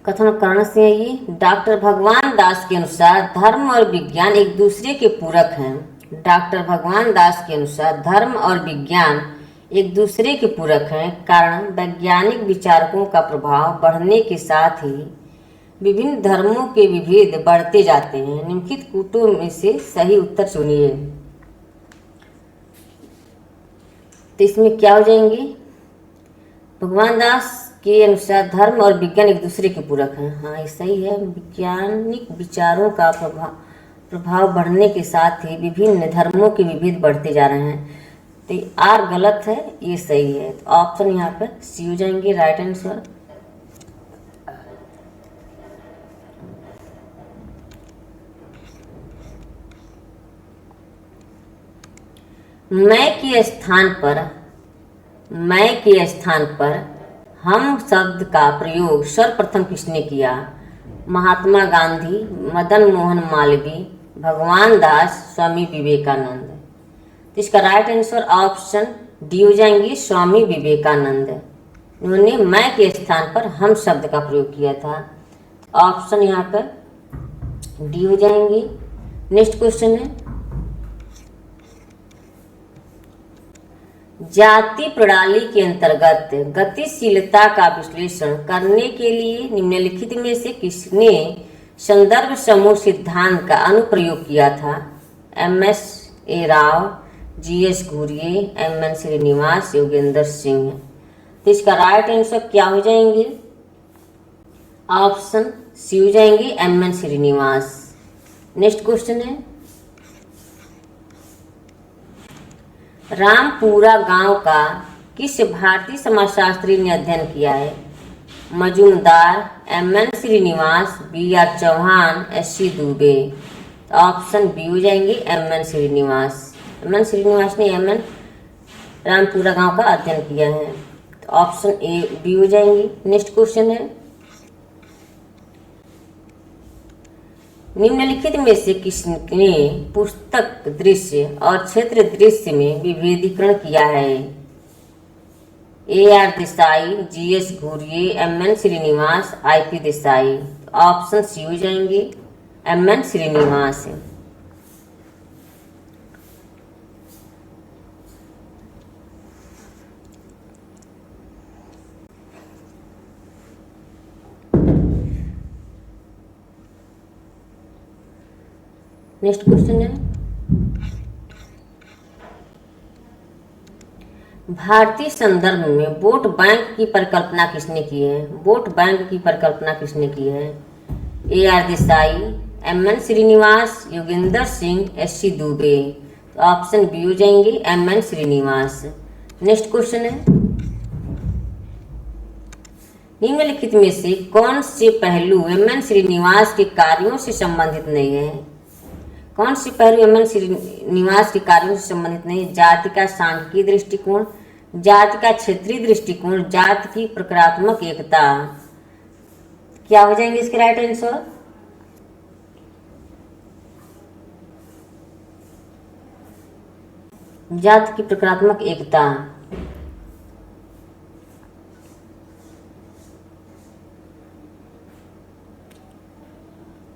कथन कर्ण से है ये। डॉक्टर भगवान दास के अनुसार धर्म और विज्ञान एक दूसरे के पूरक हैं। डॉक्टर भगवान दास के अनुसार धर्म और विज्ञान एक दूसरे के पूरक हैं, कारण वैज्ञानिक विचारकों का प्रभाव बढ़ने के साथ ही विभिन्न धर्मों के विभेद बढ़ते जाते हैं। निम्नलिखित कूटों में से सही उत्तर चुनिए। तो इसमें क्या हो जाएंगे? भगवान दास के अनुसार धर्म और विज्ञान एक दूसरे के पूरक हैं। हाँ, ये सही है। वैज्ञानिक विचारों का प्रभाव बढ़ने के साथ ही विभिन्न धर्मों के विभेद बढ़ते जा रहे हैं। तो आर गलत है, ये सही है। तो ऑप्शन यहाँ पे सी हो जाएंगे राइट आंसर। मैं के स्थान पर हम शब्द का प्रयोग सर्वप्रथम किसने किया? महात्मा गांधी, मदन मोहन मालवीय, भगवान दास, स्वामी विवेकानंद। तो इसका राइट आंसर ऑप्शन डी हो जाएंगे, स्वामी विवेकानंद। उन्होंने मैं के स्थान पर हम शब्द का प्रयोग किया था। ऑप्शन यहाँ पर डी हो जाएंगे। नेक्स्ट क्वेश्चन है, जाति प्रणाली के अंतर्गत गतिशीलता का विश्लेषण करने के लिए निम्नलिखित में से किसने संदर्भ समूह सिद्धांत का अनुप्रयोग किया था? MS ए राव, GS घुरिये, MN श्रीनिवास, योगेंद्र सिंह। तो इसका राइट आंसर क्या हो जाएंगे? ऑप्शन सी हो जाएंगे, MN श्रीनिवास। नेक्स्ट क्वेश्चन है, रामपुरा गांव का किस भारतीय समाजशास्त्री ने अध्ययन किया है? Majumdar, MN Srinivas, BR Chauhan, SC Dubey. तो ऑप्शन बी हो जाएंगे, MN श्रीनिवास। MN श्रीनिवास ने रामपुरा गांव का अध्ययन किया है। तो ऑप्शन ए बी हो जाएंगे। नेक्स्ट क्वेश्चन है, निम्नलिखित में से किसने पुस्तक दृश्य और क्षेत्र दृश्य में विभेदीकरण किया है? AR Desai, GS Ghurye, MN Srinivas, IP Desai. Option C हो जाएंगे, MN श्रीनिवास। नेक्स्ट क्वेश्चन है, भारतीय संदर्भ में वोट बैंक की परिकल्पना किसने की है? वोट बैंक की परिकल्पना किसने की है? AR Desai, MN Srinivas, Yogendra Singh, SC Dubey. तो ऑप्शन बी हो जाएंगे, MN श्रीनिवास। नेक्स्ट क्वेश्चन है, निम्नलिखित में से कौन से पहलू MN श्रीनिवास के कार्यों से संबंधित नहीं है? कौन से पहलू MN श्रीनिवास के कार्यों से संबंधित नहीं? जाति का सांख्यिकीय दृष्टिकोण, जाति का क्षेत्रीय दृष्टिकोण, जाति की प्रकारात्मक एकता। क्या हो जाएंगे इसके राइट आंसर? जाति की प्रकारात्मक एकता।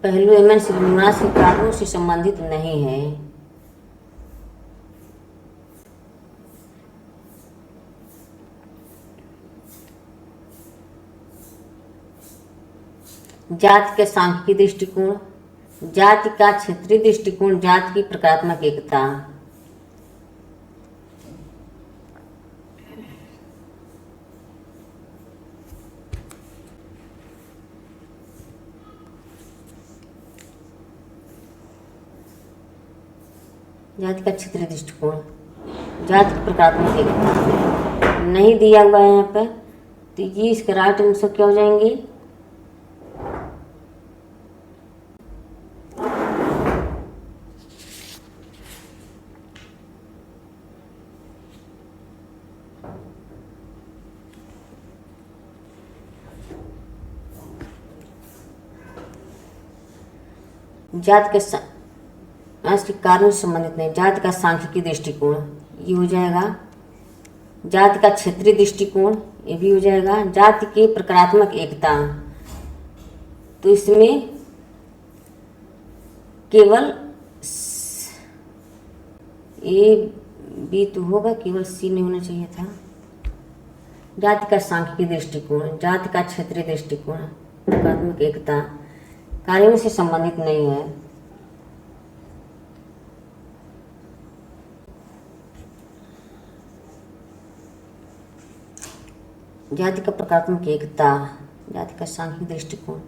पहलू MN श्रीनिवास के कार्यों से संबंधित नहीं है। जाति का सांख्यिकीय दृष्टिकोण, जाति का क्षेत्रीय दृष्टिकोण, जाति की प्रकारात्मक एकता। जाति का क्षेत्रीय दृष्टिकोण, जाति की प्रकारात्मक एकता नहीं दिया हुआ है यहाँ पे। तो ये इसका राइट आंसर क्या हो जाएंगे? जाति के कारण से संबंधित नहीं, जाति का सांख्यिकीय दृष्टिकोण ये हो जाएगा। जाति का क्षेत्रीय दृष्टिकोण ये भी हो जाएगा। जाति की प्रकारात्मक एकता, तो इसमें केवल ए बी तो होगा, केवल सी नहीं होना चाहिए था। जाति का सांख्यिकी दृष्टिकोण, जाति का क्षेत्रीय दृष्टिकोण, प्राथमिक एकता, कार्यों से संबंधित नहीं है। जाति का प्रकारात्मक एकता, जाति का सांख्यिक दृष्टिकोण,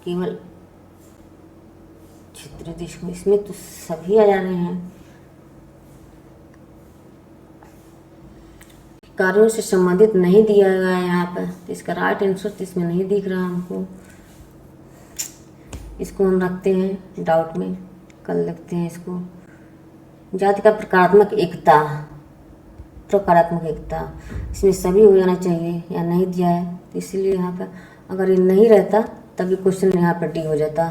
केवल क्षेत्रीय दृष्टिकोण, इसमें तो सभी आ जा रहे हैं। कार्यों से संबंधित नहीं दिया गया है यहाँ पर, तो इसका राइट आंसर तो इसमें नहीं दिख रहा हमको। इसको हम रखते हैं डाउट में, कल लिखते हैं इसको। जाति का प्रकारात्मक एकता, प्रकारात्मक एकता, इसमें सभी हो जाना चाहिए, या नहीं दिया है तो इसीलिए यहाँ पर अगर ये नहीं रहता तभी क्वेश्चन यहाँ पर डी हो जाता।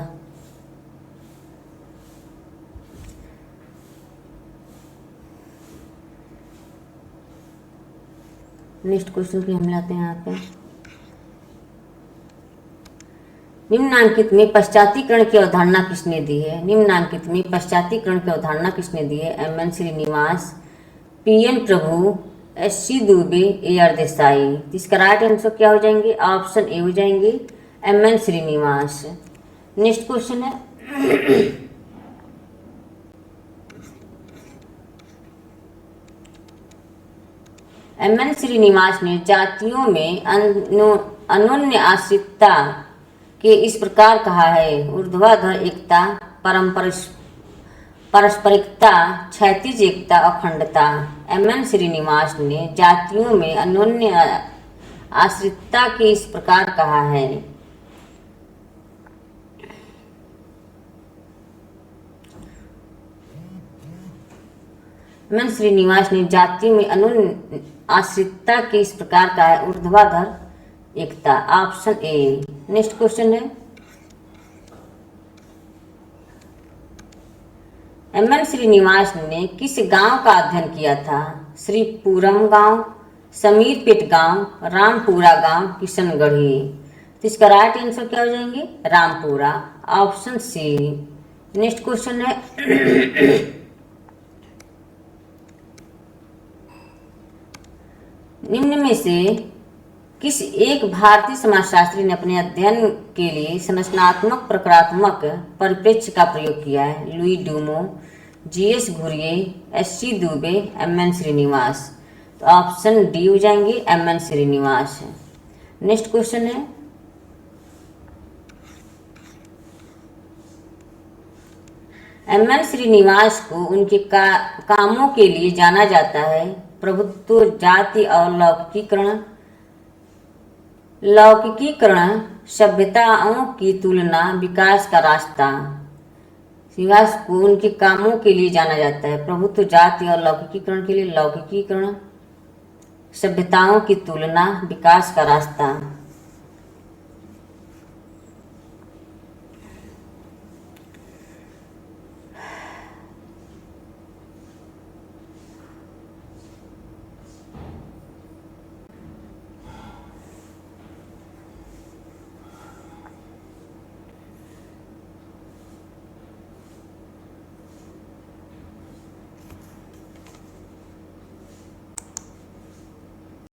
नेक्स्ट क्वेश्चन की हम लाते हैं यहाँ पे। निम्नांकित में पश्चातीकरण की अवधारणा किसने दी है? निम्नांकित में पश्चातीकरण की अवधारणा किसने दी है? M N Srinivas, P N Prabhu, S C Dube, A R Desai. इसका राइट आंसर क्या हो जाएंगे? ऑप्शन ए हो जाएंगे, M N Srinivas. Next question है एम एन श्रीनिवास ने जातियों में अन्योन्य आश्रितता के इस प्रकार कहा है: ऊर्ध्वाधर एकता, पारस्परिकता, क्षैतिज एकता, अखंडता। एम एन श्रीनिवास ने जातियों में अन्योन्य आश्रितता के इस प्रकार कहा है। एम एन श्रीनिवास ने जातियों में अन्योन्य आश्रितता के इस प्रकार कहा है: ऊर्ध्वाधर एकता। Option A. नेक्स्ट क्वेश्चन है एम एन श्रीनिवास ने किस गांव का अध्ययन किया था? श्रीपुरम गांव, समीरपेट गांव, रामपुरा गांव, किशनगढ़ी। तो इसका राइट आंसर क्या हो जाएंगे? Rampura. Option C. Next question है निम्न में से किस एक भारतीय समाजशास्त्री ने अपने अध्ययन के लिए संरचनात्मक प्रकारात्मक परिप्रेक्ष्य का प्रयोग किया है? Louis Dumont, G S Ghurye, S C Dubey, M N Srinivas. तो ऑप्शन डी हो जाएंगे, M N Srinivas. Next question है एम एन श्रीनिवास को उनके कामों के लिए जाना जाता है: प्रभुत्व, जाति और लौकिकीकरण, सभ्यताओं की तुलना, विकास का रास्ता। श्रीनिवास को उनके कामों के लिए जाना जाता है: प्रभुत्व, जाति और लौकिकीकरण के लिए लौकिकीकरण, सभ्यताओं की तुलना, विकास का रास्ता।